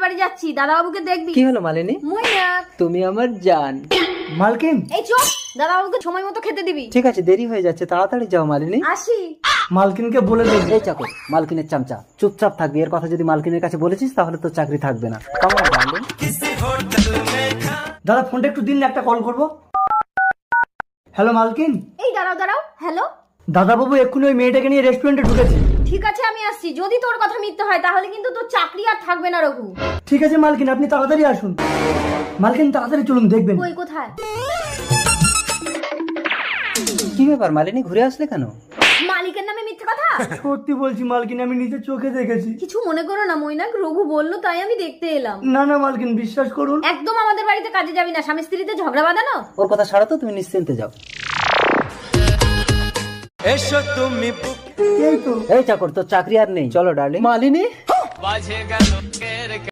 বাড়ি যাচ্ছি, দাদাবাবুকে দেখবি। কি হলো মালিনী? মইনাক, তুমি আমার জান। মালকিন এই চুপ, দাদাবাবুকে সময় মতো খেতে দিবি। ঠিক আছে, দেরি হয়ে যাচ্ছে, তাড়াতাড়ি যাও মালিনী। আসি। মালকিনকে বলে দেব। এই চাকর, মালকিনের চামচা, চুপচাপ থাকবি। এর কথা যদি মালকিনের কাছে বলেছিস তাহলে তো চাকরি থাকবে না। কেমন ডার্লিং? দাদা ফোনটা একটু দিন, একটা কল করব। হ্যালো মালকিন। এই দাঁড়াও দাঁড়াও, হ্যালো। দাদাবাবু এক্ষুনি ওই মেয়েটাকে নিয়ে রেস্টুরেন্টে ঢুকেছে। ঠিক আছে আমি আসছি, যদি তোর কথা মিথ্যে হয় তাহলে কিন্তু তোর চাকরি আর থাকবে না রঘু। ঠিক আছে মালকিন, আপনি তাড়াতাড়ি আসুন। মালকিন তাড়াতাড়ি চলুন, দেখবেন। কই কোথায়? কি ব্যাপার মালিনী, ঘুরে আসলে কেন? মালিকের নামে মিথ্যে কথা? সত্যি বলছি মালকিন, আমি নিজের চোখে দেখেছি। কিছু মনে করো না মইনাক, রঘু বললো তাই আমি দেখতে এলাম। না না মালকিন, বিশ্বাস করুন। একদম আমাদের বাড়িতে কাজে যাবি না, স্বামী স্ত্রীতে ঝগড়া বাঁধানো। ওর কথা ছাড়া তো, তুমি নিশ্চিন্তে যাও। এসো তুমি এই তো। এই চাকর, তোর চাকরি আর নেই, চলো ডার্লিং। মালিনী